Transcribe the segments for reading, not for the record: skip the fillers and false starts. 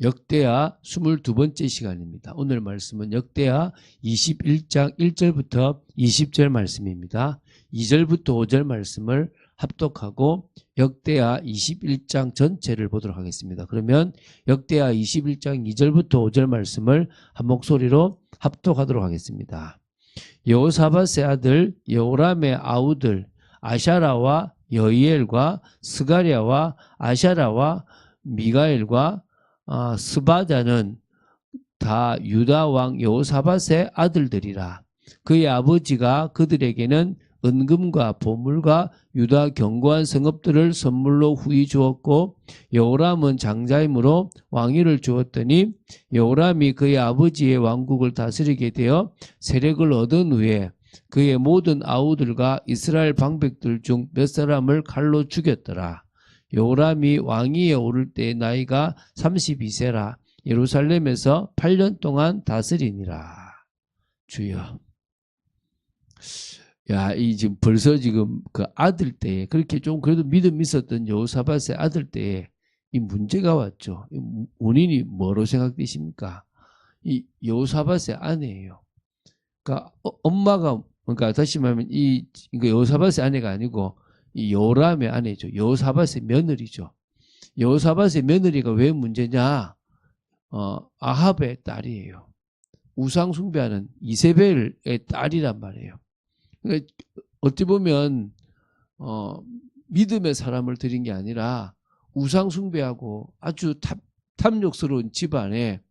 역대하 22번째 시간입니다. 오늘 말씀은 역대하 21장 1절부터 20절 말씀입니다. 2절부터 5절 말씀을 합독하고 역대하 21장 전체를 보도록 하겠습니다. 그러면 역대하 21장 2절부터 5절 말씀을 한 목소리로 합독하도록 하겠습니다. 여호사밧의 아들 여호람의 아우들 아샤라와 여이엘과 스가랴와 아샤라와 미가엘과 스바자는 다 유다 왕 여호사밧의 아들들이라. 그의 아버지가 그들에게는 은금과 보물과 유다 견고한 성읍들을 선물로 후히 주었고 여호람은 장자이므로 왕위를 주었더니 여호람이 그의 아버지의 왕국을 다스리게 되어 세력을 얻은 후에 그의 모든 아우들과 이스라엘 방백들 중 몇 사람을 칼로 죽였더라. 여호람이 왕위에 오를 때 나이가 32세라. 예루살렘에서 8년 동안 다스리니라. 주여. 야, 이 지금 벌써 지금 그 아들 때에 그렇게 좀 그래도 믿음 있었던 여호사밧의 아들 때에 이 문제가 왔죠. 이 원인이 뭐로 생각되십니까? 이 여호사밧의 아내예요. 그러니까 엄마가 그러니까 다시 말하면 이 여호사밧의 아내가 아니고 이 여호람의 아내죠. 여호사밧의 며느리죠. 여호사밧의 며느리가 왜 문제냐? 아합의 딸이에요. 우상 숭배하는 이세벨의 딸이란 말이에요. 그러니까 어찌 보면 믿음의 사람을 들인 게 아니라 우상 숭배하고 아주 탐욕스러운 집안에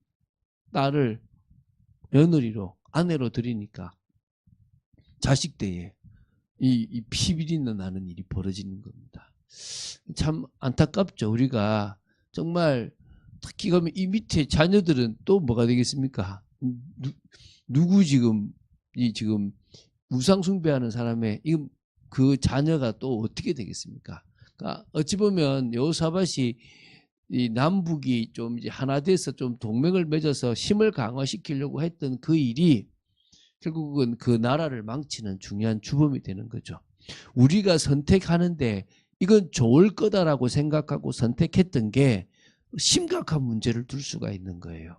딸을 며느리로 아내로 들이니까 자식 때에 이 피비린내 나는 일이 벌어지는 겁니다. 참 안타깝죠. 우리가 정말 특히 그러면 이 밑에 자녀들은 또 뭐가 되겠습니까? 누구 지금 우상 숭배하는 사람의 그 자녀가 또 어떻게 되겠습니까? 그러니까 어찌 보면 여호사밧이 이 남북이 좀 이제 하나 돼서 좀 동맹을 맺어서 힘을 강화시키려고 했던 그 일이 결국은 그 나라를 망치는 중요한 주범이 되는 거죠. 우리가 선택하는데 이건 좋을 거다라고 생각하고 선택했던 게 심각한 문제를 둘 수가 있는 거예요.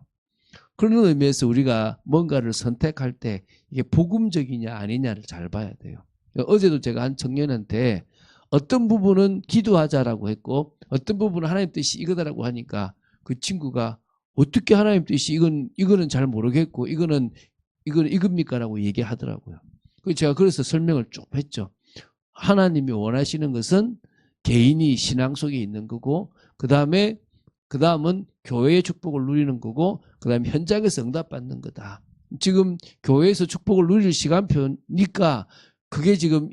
그런 의미에서 우리가 뭔가를 선택할 때 이게 복음적이냐 아니냐를 잘 봐야 돼요. 어제도 제가 한 청년한테 어떤 부분은 기도하자라고 했고 어떤 부분은 하나님 뜻이 이거다라고 하니까 그 친구가 어떻게 하나님 뜻이 이거는 잘 모르겠고 이거는 이겁니까라고 얘기하더라고요. 제가 그래서 설명을 좀 했죠. 하나님이 원하시는 것은 개인이 신앙 속에 있는 거고 그 다음은 교회의 축복을 누리는 거고 그 다음에 현장에서 응답받는 거다. 지금 교회에서 축복을 누릴 시간표니까 그게 지금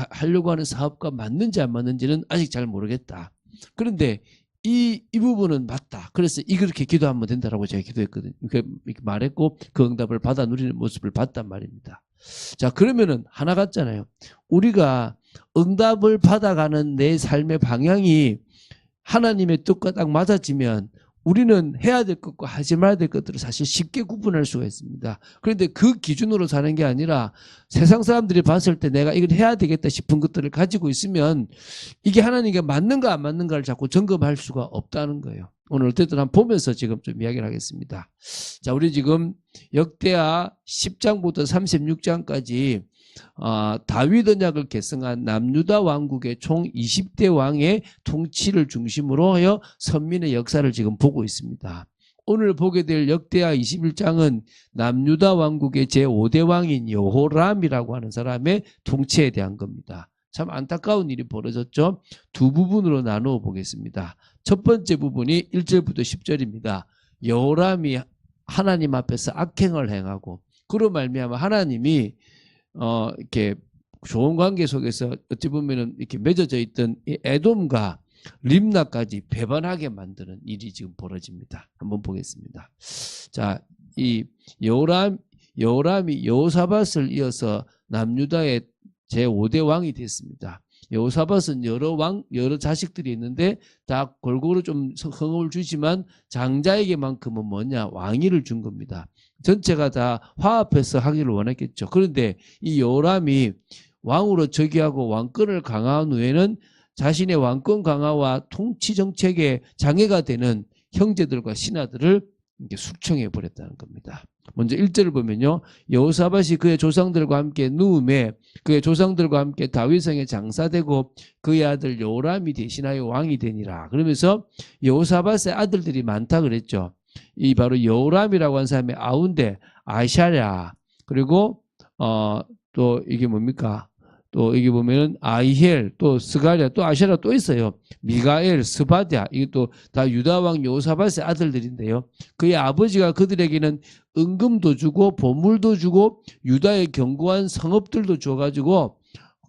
하려고 하는 사업과 맞는지 안 맞는지는 아직 잘 모르겠다. 그런데 이 부분은 맞다. 그래서 이렇게 기도하면 된다라고 제가 기도했거든요. 이렇게 말했고 그 응답을 받아 누리는 모습을 봤단 말입니다. 자, 그러면은 하나 같잖아요. 우리가 응답을 받아가는 내 삶의 방향이 하나님의 뜻과 딱 맞아지면 우리는 해야 될 것과 하지 말아야 될 것들을 사실 쉽게 구분할 수가 있습니다. 그런데 그 기준으로 사는 게 아니라 세상 사람들이 봤을 때 내가 이걸 해야 되겠다 싶은 것들을 가지고 있으면 이게 하나님께 맞는가 안 맞는가를 자꾸 점검할 수가 없다는 거예요. 오늘 어쨌든 한번 보면서 지금 좀 이야기를 하겠습니다. 자, 우리 지금 역대하 10장부터 36장까지 다윗 언약을 계승한 남유다 왕국의 총 20대 왕의 통치를 중심으로 하여 선민의 역사를 지금 보고 있습니다. 오늘 보게 될 역대하 21장은 남유다 왕국의 제5대 왕인 여호람이라고 하는 사람의 통치에 대한 겁니다. 참 안타까운 일이 벌어졌죠. 두 부분으로 나누어 보겠습니다. 첫 번째 부분이 1절부터 10절입니다. 여호람이 하나님 앞에서 악행을 행하고 그로 말미암아 하나님이 이렇게 좋은 관계 속에서 어찌 보면은 이렇게 맺어져 있던 이 에돔과 림나까지 배반하게 만드는 일이 지금 벌어집니다. 한번 보겠습니다. 자, 이 여호람이 여호사밧을 이어서 남유다의 제5대 왕이 됐습니다. 여호사밧은 여러 자식들이 있는데 다 골고루 좀 성을 주지만 장자에게만큼은 뭐냐? 왕위를 준 겁니다. 전체가 다 화합해서 하기를 원했겠죠. 그런데 이 여호람이 왕으로 즉위하고 왕권을 강화한 후에는 자신의 왕권 강화와 통치 정책에 장애가 되는 형제들과 신하들을 이렇게 숙청해 버렸다는 겁니다. 먼저 1절을 보면요. 여호사밧이 그의 조상들과 함께 누움에 그의 조상들과 함께 다윗성에 장사되고 그의 아들 요람이 대신하여 왕이 되니라. 그러면서 여호사밧의 아들들이 많다 그랬죠. 이 바로 요람이라고 하는 사람의 아우인데 아샤랴 그리고 또 이게 뭡니까? 또 여기 보면은 아이헬 또 스가랴 또 아샤랴 또 있어요. 미가엘 스바랴 이것도 다 유다 왕 여호사밧의 아들들인데요. 그의 아버지가 그들에게는 은금도 주고 보물도 주고 유다의 견고한 성읍들도 줘가지고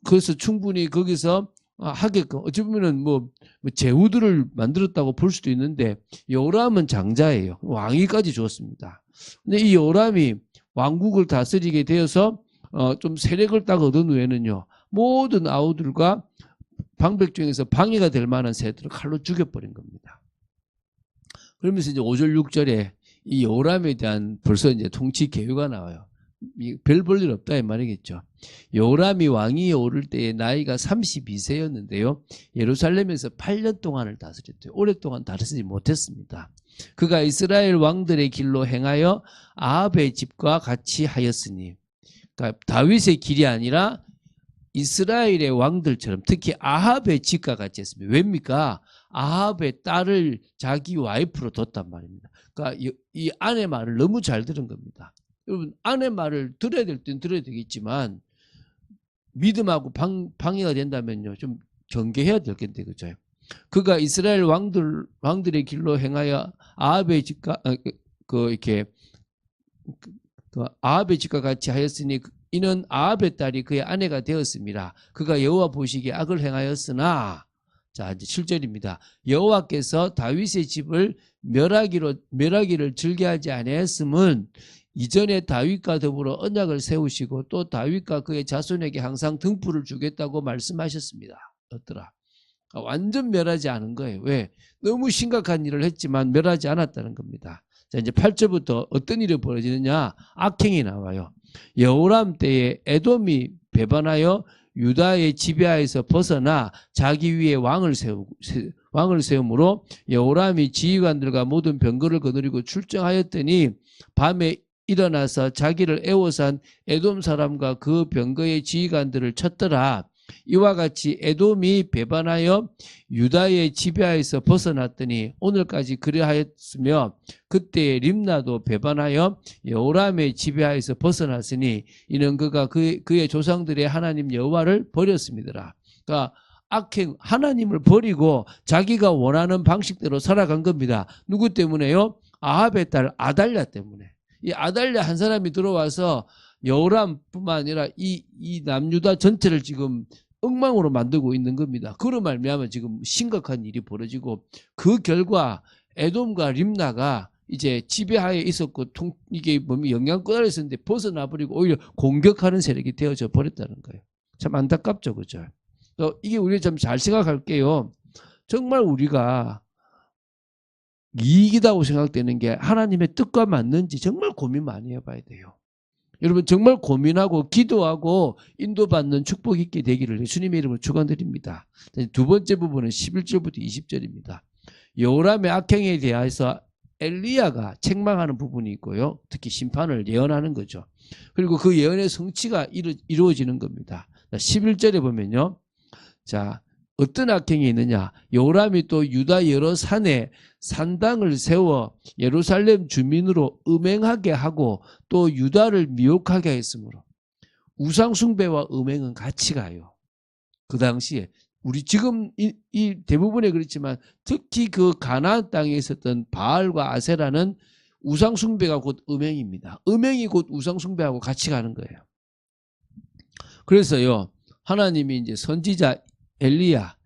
그래서 충분히 거기서 하게끔 어찌 보면은 뭐 제후들을 만들었다고 볼 수도 있는데 요람은 장자예요. 왕위까지 주었습니다. 근데 이 요람이 왕국을 다스리게 되어서 좀 세력을 딱 얻은 후에는요. 모든 아우들과 방백 중에서 방해가 될 만한 새들을 칼로 죽여버린 겁니다. 그러면서 이제 5절 6절에 이 요람에 대한 벌써 이제 통치 계획가 나와요. 별 볼 일 없다 이 말이겠죠. 요람이 왕위에 오를 때의 나이가 32세였는데요. 예루살렘에서 8년 동안을 다스렸대요. 오랫동안 다스리지 못했습니다. 그가 이스라엘 왕들의 길로 행하여 아합의 집과 같이 하였으니 그러니까 다윗의 길이 아니라 이스라엘의 왕들처럼 특히 아합의 집과 같이 했습니다. 왜입니까? 아합의 딸을 자기 와이프로 뒀단 말입니다. 그러니까 이 아내 말을 너무 잘 들은 겁니다. 여러분 아내 말을 들어야 될 땐 들어야 되겠지만 믿음하고 방해가 된다면요 좀 경계해야 될 텐데 그죠? 그가 이스라엘 왕들의 길로 행하여 아합의 집과 이렇게 아합의 집과 같이 하였으니 이는 아합의 딸이 그의 아내가 되었습니다. 그가 여호와 보시기에 악을 행하였으나 자 이제 7절입니다. 여호와께서 다윗의 집을 멸하기를 즐겨하지 아니하였음은 이전에 다윗과 더불어 언약을 세우시고 또 다윗과 그의 자손에게 항상 등불을 주겠다고 말씀하셨습니다. 어떠라? 완전 멸하지 않은 거예요. 왜? 너무 심각한 일을 했지만 멸하지 않았다는 겁니다. 자 이제 8절부터 어떤 일이 벌어지느냐? 악행이 나와요. 여호람 때에 에돔이 배반하여 유다의 지배하에서 벗어나 자기 위에 왕을 세우므로 여호람이 지휘관들과 모든 병거를 거느리고 출정하였더니 밤에 일어나서 자기를 애워싼 에돔 사람과 그 병거의 지휘관들을 쳤더라. 이와 같이 에돔이 배반하여 유다의 지배하에서 벗어났더니 오늘까지 그리하였으며 그때 림나도 배반하여 여호람의 지배하에서 벗어났으니 이는 그가 그의 조상들의 하나님 여호와를 버렸습니다. 그러니까 악행 하나님을 버리고 자기가 원하는 방식대로 살아간 겁니다. 누구 때문에요? 아합의 딸 아달랴 때문에. 이 아달랴 한 사람이 들어와서 여호람뿐만 아니라 이 남유다 전체를 지금 엉망으로 만들고 있는 겁니다. 그로 말미암아 지금 심각한 일이 벌어지고 그 결과 에돔과 림나가 이제 지배하에 있었고 이게 영향권 아래 있었는데 벗어나 버리고 오히려 공격하는 세력이 되어져 버렸다는 거예요. 참 안타깝죠, 그죠? 이게 우리가 좀 잘 생각할게요. 정말 우리가 이익이라고 생각되는 게 하나님의 뜻과 맞는지 정말 고민 많이 해봐야 돼요. 여러분 정말 고민하고 기도하고 인도받는 축복 있게 되기를 예수님의 이름으로 축원드립니다. 두 번째 부분은 11절부터 20절입니다. 여호람의 악행에 대해서 엘리야가 책망하는 부분이 있고요. 특히 심판을 예언하는 거죠. 그리고 그 예언의 성취가 이루어지는 겁니다. 11절에 보면요. 자, 어떤 악행이 있느냐? 여호람이 또 유다 여러 산에 산당을 세워 예루살렘 주민으로 음행하게 하고 또 유다를 미혹하게 했으므로 우상 숭배와 음행은 같이 가요. 그 당시에 우리 지금 이 대부분에 그렇지만 특히 그 가나안 땅에 있었던 바알과 아세라는 우상 숭배가 곧 음행입니다. 음행이 곧 우상 숭배하고 같이 가는 거예요. 그래서요 하나님이 이제 선지자 엘리야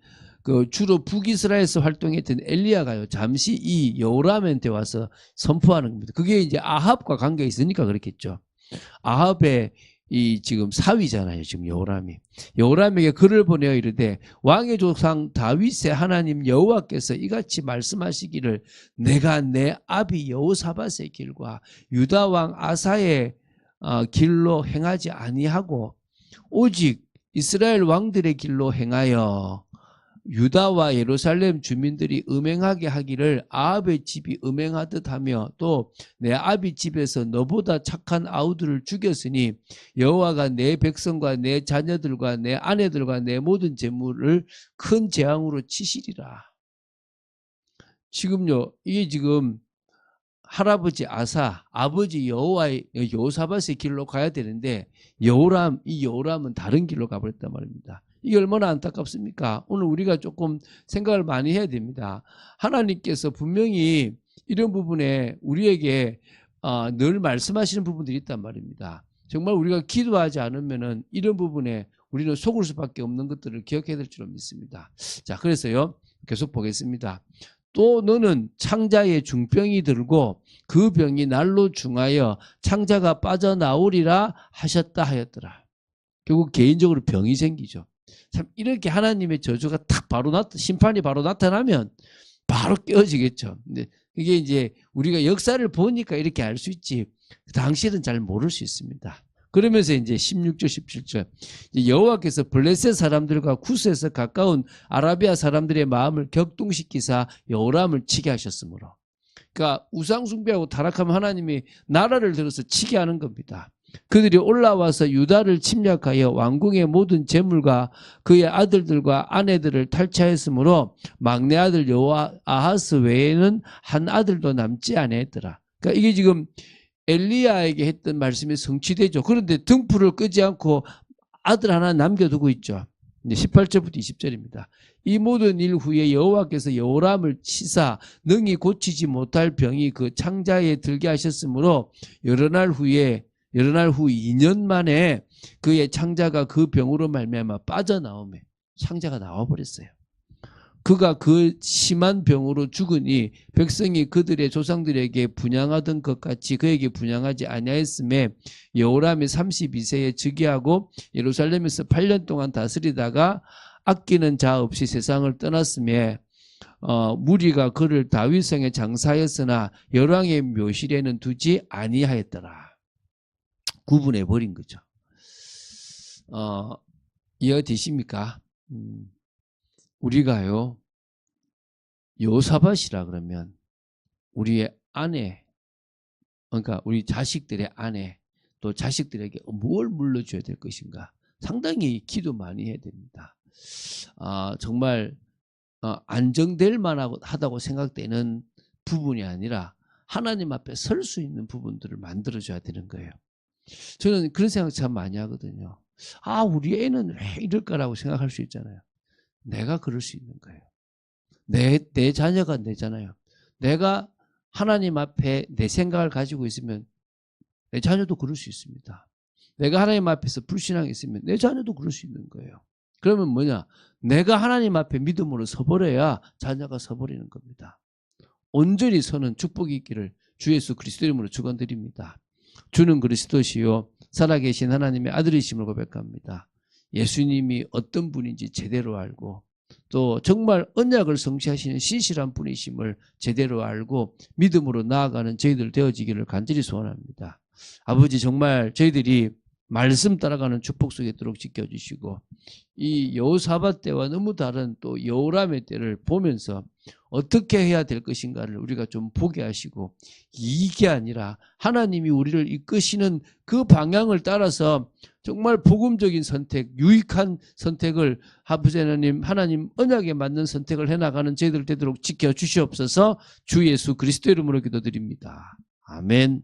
그 주로 북이스라엘에서 활동했던 엘리야가요 잠시 이 여호람한테 와서 선포하는 겁니다. 그게 이제 아합과 관계가 있으니까 그렇겠죠. 아합의 이 지금 사위잖아요. 지금 여호람에게 글을 보내어 이르되 왕의 조상 다윗의 하나님 여호와께서 이같이 말씀하시기를 내가 내 아비 여호사밧의 길과 유다 왕 아사의 길로 행하지 아니하고 오직 이스라엘 왕들의 길로 행하여 유다와 예루살렘 주민들이 음행하게 하기를 아합의 집이 음행하듯 하며 또 내 아비 집에서 너보다 착한 아우들을 죽였으니 여호와가 내 백성과 내 자녀들과 내 아내들과 내 모든 재물을 큰 재앙으로 치시리라. 지금요, 이게 지금 할아버지 아사, 아버지 여호와의 여호사밧의 길로 가야 되는데 이 여호람은 다른 길로 가버렸단 말입니다. 이게 얼마나 안타깝습니까? 오늘 우리가 조금 생각을 많이 해야 됩니다. 하나님께서 분명히 이런 부분에 우리에게 늘 말씀하시는 부분들이 있단 말입니다. 정말 우리가 기도하지 않으면은 이런 부분에 우리는 속을 수밖에 없는 것들을 기억해야 될 줄로 믿습니다. 자, 그래서요, 계속 보겠습니다. 또 너는 창자에 중병이 들고 그 병이 날로 중하여 창자가 빠져나오리라 하셨다 하였더라. 결국 개인적으로 병이 생기죠. 참 이렇게 하나님의 저주가 딱 바로 심판이 바로 나타나면 바로 깨어지겠죠. 근데 이게 이제 우리가 역사를 보니까 이렇게 알 수 있지 당시에는 잘 모를 수 있습니다. 그러면서 이제 16절 17절 여호와께서 블레셋 사람들과 쿠스에서 가까운 아라비아 사람들의 마음을 격동시키사 여호람을 치게 하셨으므로, 그러니까 우상숭배하고 타락하면 하나님이 나라를 들어서 치게 하는 겁니다. 그들이 올라와서 유다를 침략하여 왕궁의 모든 재물과 그의 아들들과 아내들을 탈취하였으므로 막내 아들 아하스 외에는 한 아들도 남지 아니했더라. 그러니까 이게 지금 엘리야에게 했던 말씀이 성취되죠. 그런데 등불을 끄지 않고 아들 하나 남겨두고 있죠. 18절부터 20절입니다. 이 모든 일 후에 여호와께서 여호람을 치사 능히 고치지 못할 병이 그 창자에 들게 하셨으므로 여러 날 후 2년 만에 그의 창자가 그 병으로 말미암아 빠져나오매 창자가 나와버렸어요. 그가 그 심한 병으로 죽으니 백성이 그들의 조상들에게 분향하던 것 같이 그에게 분향하지 아니하였음에 여호람이 32세에 즉위하고 예루살렘에서 8년 동안 다스리다가 아끼는 자 없이 세상을 떠났음에 무리가 그를 다윗성에 장사하였으나 열왕의 묘실에는 두지 아니하였더라. 구분해 버린 거죠. 이해되십니까? 우리가요, 여호사밧이라 그러면 우리의 아내, 그러니까 우리 자식들의 아내, 또 자식들에게 뭘 물려줘야 될 것인가 상당히 기도 많이 해야 됩니다. 정말 안정될 만하다고 생각되는 부분이 아니라 하나님 앞에 설 수 있는 부분들을 만들어줘야 되는 거예요. 저는 그런 생각 참 많이 하거든요. 우리 애는 왜 이럴까라고 생각할 수 있잖아요. 내가 그럴 수 있는 거예요. 내 자녀가 내잖아요. 내가 하나님 앞에 내 생각을 가지고 있으면 내 자녀도 그럴 수 있습니다. 내가 하나님 앞에서 불신앙이 있으면 내 자녀도 그럴 수 있는 거예요. 그러면 뭐냐? 내가 하나님 앞에 믿음으로 서버려야 자녀가 서버리는 겁니다. 온전히 서는 축복이 있기를 주 예수 그리스도 이름으로 축원드립니다. 주는 그리스도시요 살아계신 하나님의 아들이심을 고백합니다. 예수님이 어떤 분인지 제대로 알고 또 정말 언약을 성취하시는 신실한 분이심을 제대로 알고 믿음으로 나아가는 저희들 되어지기를 간절히 소원합니다. 아버지, 정말 저희들이 말씀 따라가는 축복 속에 있도록 지켜주시고 이 여호사밧 때와 너무 다른 또 여호람의 때를 보면서 어떻게 해야 될 것인가를 우리가 좀 보게 하시고, 이게 아니라 하나님이 우리를 이끄시는 그 방향을 따라서 정말 복음적인 선택, 유익한 선택을 아버지 하나님 언약에 맞는 선택을 해나가는 저희들 되도록 지켜주시옵소서. 주 예수 그리스도 이름으로 기도드립니다. 아멘.